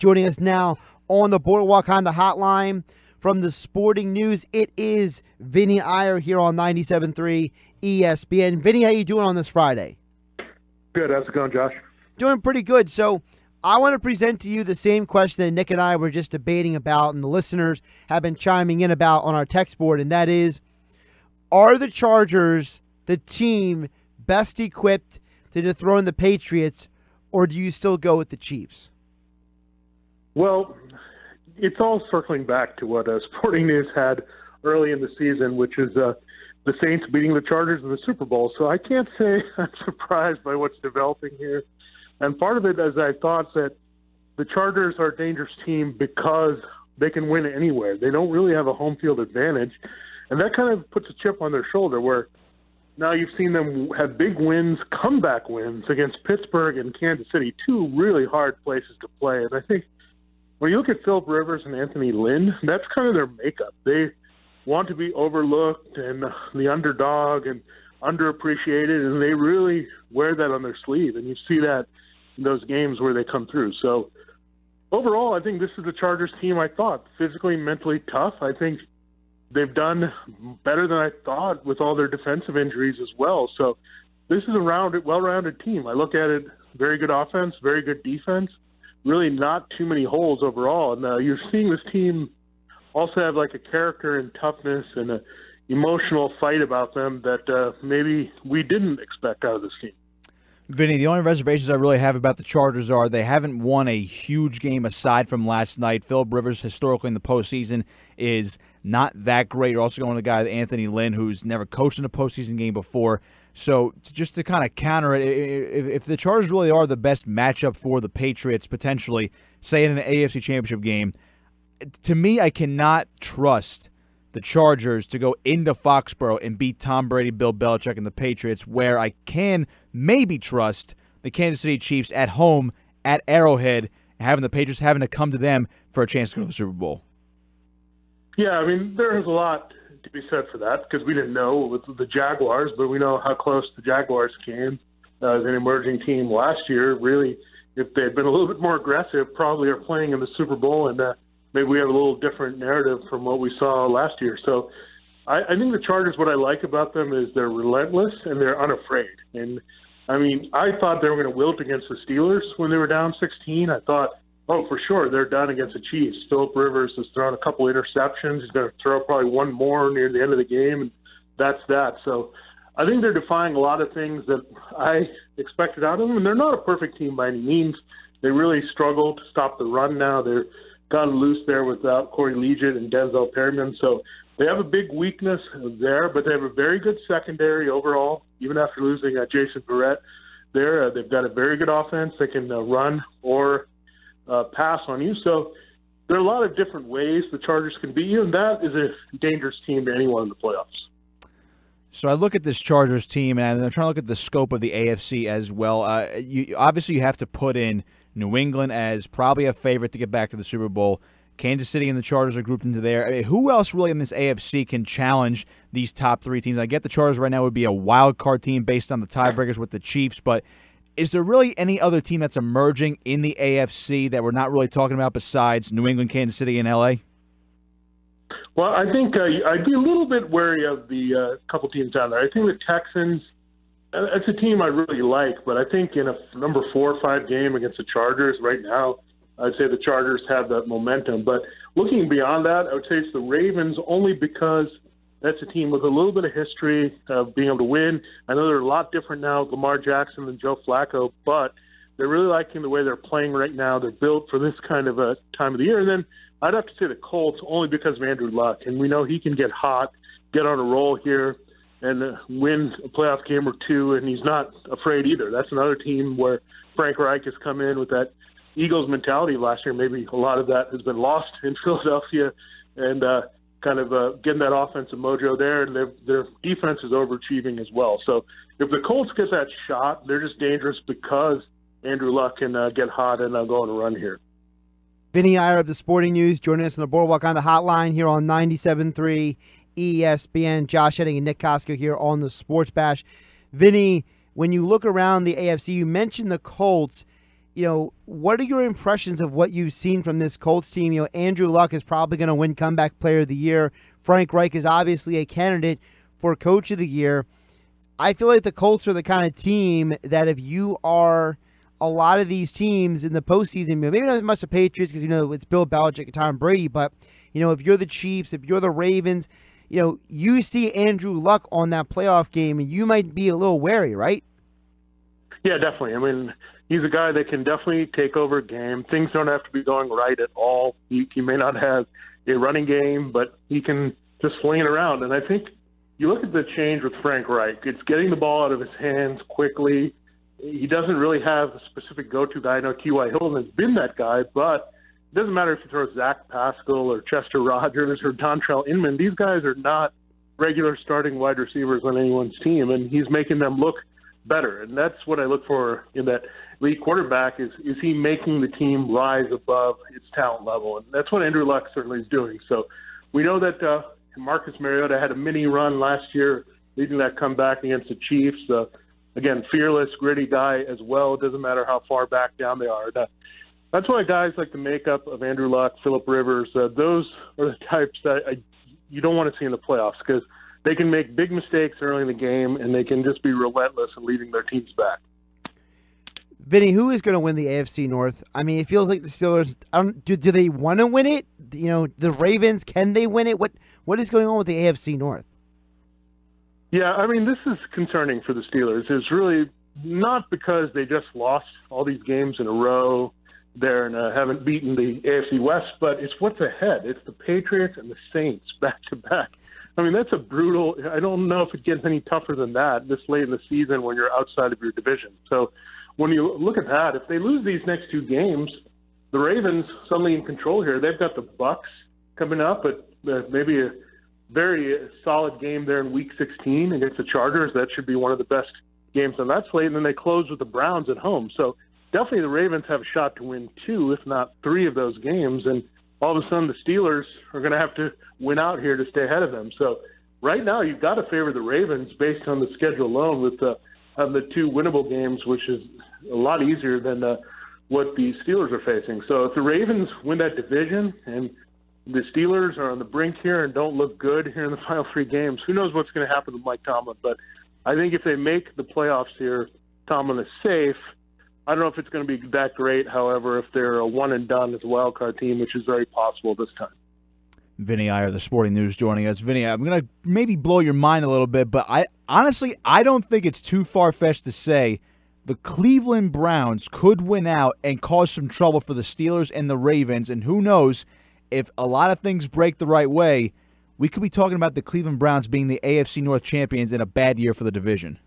Joining us now on the Boardwalk Honda Hotline from the Sporting News, it is Vinnie Iyer here on 97.3 ESPN. Vinnie, how you doing on this Friday? Good. How's it going, Josh? Doing pretty good. So I want to present to you the same question that Nick and I were just debating about and the listeners have been chiming in about on our text board, and that is, are the Chargers the team best equipped to dethrone the Patriots, or do you still go with the Chiefs? Well, it's all circling back to what Sporting News had early in the season, which is the Saints beating the Chargers in the Super Bowl. So I can't say I'm surprised by what's developing here. And part of it is I thought that the Chargers are a dangerous team because they can win anywhere. They don't really have a home field advantage. And that kind of puts a chip on their shoulder where now you've seen them have big wins, comeback wins against Pittsburgh and Kansas City, two really hard places to play. And I think when you look at Philip Rivers and Anthony Lynn, that's kind of their makeup. They want to be overlooked and the underdog and underappreciated, and they really wear that on their sleeve. And you see that in those games where they come through. So overall, I think this is the Chargers team I thought, physically, mentally tough. I think they've done better than I thought with all their defensive injuries as well. So this is a well-rounded team. I look at it, very good offense, very good defense, really not too many holes overall. And you're seeing this team also have like a character and toughness and an emotional fight about them that maybe we didn't expect out of this team. Vinny, the only reservations I really have about the Chargers are they haven't won a huge game aside from last night. Philip Rivers, historically in the postseason, is not that great. You're also going with a guy, Anthony Lynn, who's never coached in a postseason game before. So just to kind of counter it, if the Chargers really are the best matchup for the Patriots, potentially, say in an AFC Championship game, to me, I cannot trust the Chargers to go into Foxborough and beat Tom Brady, Bill Belichick, and the Patriots, where I can maybe trust the Kansas City Chiefs at home at Arrowhead, having the Patriots having to come to them for a chance to go to the Super Bowl. Yeah, I mean, there's a lot to be said for that because we didn't know with the Jaguars, but we know how close the Jaguars came as an emerging team last year. Really, if they had been a little bit more aggressive, probably are playing in the Super Bowl, and maybe we have a little different narrative from what we saw last year. So I think the Chargers, what I like about them is they're relentless and they're unafraid. And, I mean, I thought they were going to wilt against the Steelers when they were down 16. I thought, oh, for sure, they're done against the Chiefs. Philip Rivers has thrown a couple interceptions. He's going to throw probably one more near the end of the game, and that's that. So I think they're defying a lot of things that I expected out of them. And they're not a perfect team by any means. They really struggle to stop the run now. They're gotten loose there without Corey Liuget and Denzel Perryman. So they have a big weakness there, but they have a very good secondary overall, even after losing Jason Verrett there. They've got a very good offense. They can run or pass on you. So there are a lot of different ways the Chargers can beat you, and that is a dangerous team to anyone in the playoffs. So I look at this Chargers team, and I'm trying to look at the scope of the AFC as well. Obviously, you have to put in New England as probably a favorite to get back to the Super Bowl. Kansas City and the Chargers are grouped into there. I mean, who else really in this AFC can challenge these top three teams? I get the Chargers right now would be a wild card team based on the tiebreakers with the Chiefs, but is there really any other team that's emerging in the AFC that we're not really talking about besides New England, Kansas City, and LA? Well, I think I'd be a little bit wary of the couple teams down there. I think the Texans, it's a team I really like, but I think in a number 4 or 5 game against the Chargers right now, I'd say the Chargers have that momentum. But looking beyond that, I would say it's the Ravens only because that's a team with a little bit of history of being able to win. I know they're a lot different now with Lamar Jackson than Joe Flacco, but they're really liking the way they're playing right now. They're built for this kind of a time of the year. And then I'd have to say the Colts only because of Andrew Luck. And we know he can get hot, get on a roll here, and win a playoff game or two, and he's not afraid either. That's another team where Frank Reich has come in with that Eagles mentality last year. Maybe a lot of that has been lost in Philadelphia, and kind of getting that offensive mojo there, and their defense is overachieving as well. So if the Colts get that shot, they're just dangerous because Andrew Luck can get hot and go on a run here. Vinnie Iyer of the Sporting News joining us on the Boardwalk on the Hotline here on 97.3 ESPN. Josh Heading and Nick Costco here on the Sports Bash. Vinnie, when you look around the AFC, you mentioned the Colts. what are your impressions of what you've seen from this Colts team? Andrew Luck is probably going to win Comeback Player of the Year. Frank Reich is obviously a candidate for Coach of the Year. I feel like the Colts are the kind of team that if you are a lot of these teams in the postseason, maybe not as much the Patriots because, it's Bill Belichick and Tom Brady, but, if you're the Chiefs, if you're the Ravens, you see Andrew Luck on that playoff game and you might be a little wary, right? Yeah, definitely. I mean, he's a guy that can definitely take over a game. Things don't have to be going right at all. He may not have a running game, but he can just sling it around. And I think you look at the change with Frank Reich. It's getting the ball out of his hands quickly. He doesn't really have a specific go-to guy. I know T.Y. Hilton has been that guy, but it doesn't matter if you throw Zach Pascal or Chester Rogers or Dontrell Inman. These guys are not regular starting wide receivers on anyone's team, and he's making them look better. And that's what I look for in that lead quarterback is he making the team rise above its talent level? And that's what Andrew Luck certainly is doing. So we know that Marcus Mariota had a mini run last year, leading that comeback against the Chiefs. Again, fearless, gritty guy as well. It doesn't matter how far back down they are. That's why guys like the makeup of Andrew Luck, Phillip Rivers, those are the types that you don't want to see in the playoffs because they can make big mistakes early in the game and they can just be relentless in leading their teams back. Vinny, who is going to win the AFC North? I mean, it feels like the Steelers. Do they want to win it? The Ravens, can they win it? What is going on with the AFC North? Yeah, I mean, this is concerning for the Steelers. It's really not because they just lost all these games in a row there and haven't beaten the AFC West, but it's what's ahead. It's the Patriots and the Saints back-to-back. I mean, that's a brutal – I don't know if it gets any tougher than that this late in the season when you're outside of your division. So when you look at that, if they lose these next two games, the Ravens suddenly in control here. They've got the Bucs coming up, but maybe a very solid game there in Week 16 against the Chargers. That should be one of the best games on that slate. And then they close with the Browns at home. So definitely the Ravens have a shot to win 2, if not 3 of those games. And all of a sudden the Steelers are going to have to win out here to stay ahead of them. So right now you've got to favor the Ravens based on the schedule alone with the 2 winnable games, which is a lot easier than what the Steelers are facing. So if the Ravens win that division and the Steelers are on the brink here and don't look good here in the final 3 games, who knows what's going to happen with Mike Tomlin. But I think if they make the playoffs here, Tomlin is safe. I don't know if it's going to be that great, however, if they're a one-and-done as a wild-card team, which is very possible this time. Vinnie Iyer, the Sporting News, joining us. Vinnie, I'm going to maybe blow your mind a little bit, but I don't think it's too far-fetched to say the Cleveland Browns could win out and cause some trouble for the Steelers and the Ravens, and who knows, if a lot of things break the right way, we could be talking about the Cleveland Browns being the AFC North champions in a bad year for the division.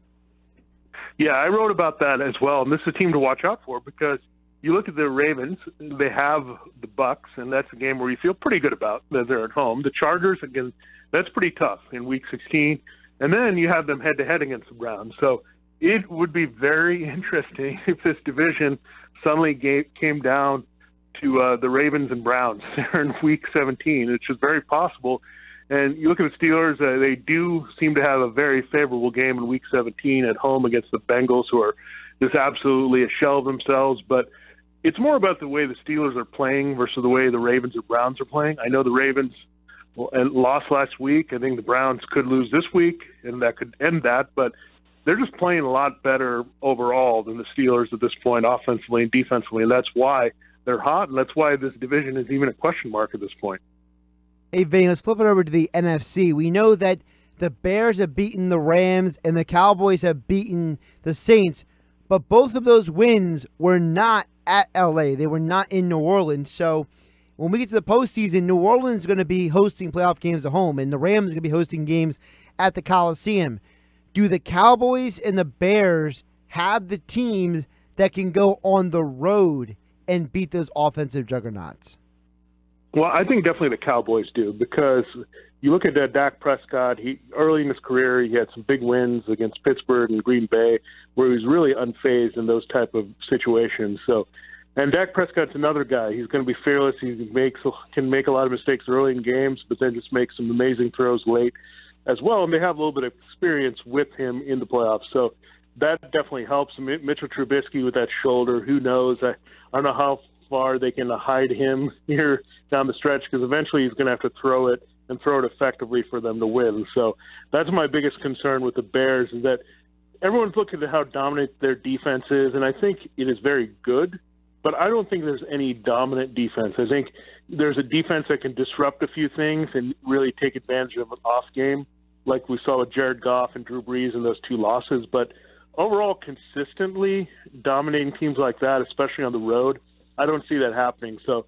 Yeah, I wrote about that as well, and this is a team to watch out for because you look at the Ravens, they have the Bucs, and that's a game where you feel pretty good about that they're at home. The Chargers, again, that's pretty tough in Week 16, and then you have them head-to-head against the Browns. So it would be very interesting if this division suddenly came down to the Ravens and Browns there in Week 17, which is very possible. And you look at the Steelers, they do seem to have a very favorable game in Week 17 at home against the Bengals, who are just absolutely a shell of themselves. But it's more about the way the Steelers are playing versus the way the Ravens or Browns are playing. I know the Ravens lost last week. I think the Browns could lose this week, and that could end that. But they're just playing a lot better overall than the Steelers at this point, offensively and defensively, and that's why they're hot, and that's why this division is even a question mark at this point. Hey, Vane, let's flip it over to the NFC. We know that the Bears have beaten the Rams and the Cowboys have beaten the Saints, but both of those wins were not at L.A. They were not in New Orleans. So when we get to the postseason, New Orleans is going to be hosting playoff games at home, and the Rams are going to be hosting games at the Coliseum. Do the Cowboys and the Bears have the teams that can go on the road and beat those offensive juggernauts? Well, I think definitely the Cowboys do because you look at Dak Prescott. Early in his career, he had some big wins against Pittsburgh and Green Bay where he was really unfazed in those type of situations. So, and Dak Prescott's another guy. He's going to be fearless. He can make a lot of mistakes early in games, but then just make some amazing throws late as well. And they have a little bit of experience with him in the playoffs. So that definitely helps. Mitchell Trubisky with that shoulder, who knows? I don't know how far they can hide him here down the stretch, because eventually he's going to have to throw it and throw it effectively for them to win. So that's my biggest concern with the Bears, is that everyone's looking at how dominant their defense is, and I think it is very good, but I don't think there's any dominant defense. I think there's a defense that can disrupt a few things and really take advantage of an off game, like we saw with Jared Goff and Drew Brees in those 2 losses. But overall, consistently dominating teams like that, especially on the road, I don't see that happening. So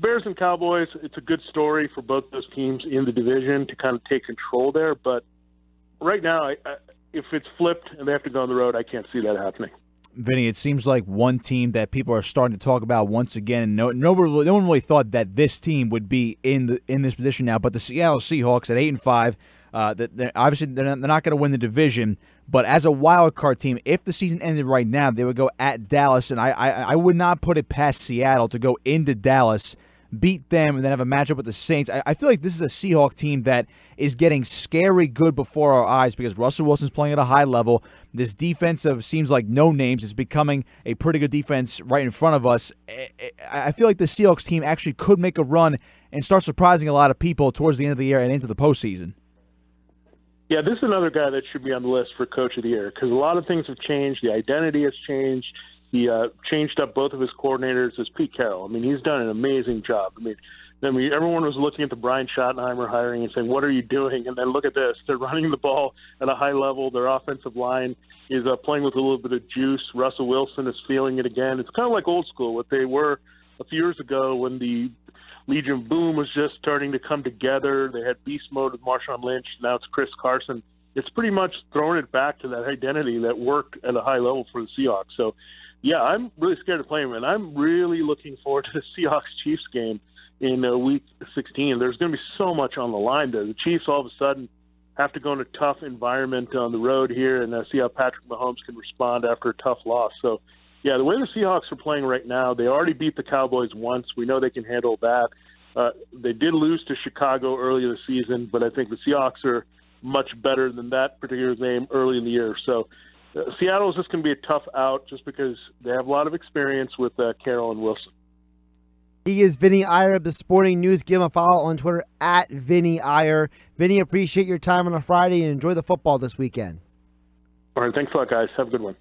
Bears and Cowboys, it's a good story for both those teams in the division to kind of take control there. But right now, if it's flipped and they have to go on the road, I can't see that happening. Vinny, it seems like one team that people are starting to talk about once again, and no one really thought that this team would be in this position now, but the Seattle Seahawks at 8-5, obviously they're not going to win the division, but as a wild card team, if the season ended right now, they would go at Dallas, and I would not put it past Seattle to go into Dallas, beat them, and then have a matchup with the Saints. I feel like this is a Seahawk team that is getting scary good before our eyes because Russell Wilson's playing at a high level. This defensive seems like no names is becoming a pretty good defense right in front of us. I feel like the Seahawks team actually could make a run and start surprising a lot of people towards the end of the year and into the postseason. Yeah, this is another guy that should be on the list for Coach of the Year, because a lot of things have changed. The identity has changed. He changed up both of his coordinators as Pete Carroll. I mean, he's done an amazing job. I mean, everyone was looking at the Brian Schottenheimer hiring and saying, what are you doing? And then look at this. They're running the ball at a high level. Their offensive line is playing with a little bit of juice. Russell Wilson is feeling it again. It's kind of like old school, what they were a few years ago when the Legion Boom was just starting to come together. They had beast mode with Marshawn Lynch. Now it's Chris Carson. It's pretty much throwing it back to that identity that worked at a high level for the Seahawks. So, yeah, I'm really scared to play him, and I'm really looking forward to the Seahawks-Chiefs game in Week 16. There's going to be so much on the line there. The Chiefs all of a sudden have to go in a tough environment on the road here and see how Patrick Mahomes can respond after a tough loss. So, yeah, the way the Seahawks are playing right now, they already beat the Cowboys once. We know they can handle that. They did lose to Chicago early this season, but I think the Seahawks are much better than that particular game early in the year. So, Seattle is just going to be a tough out just because they have a lot of experience with Carroll and Wilson. He is Vinnie Iyer of the Sporting News. Give him a follow on Twitter at Vinnie Iyer. Vinnie, appreciate your time on a Friday and enjoy the football this weekend. All right, thanks a lot, guys. Have a good one.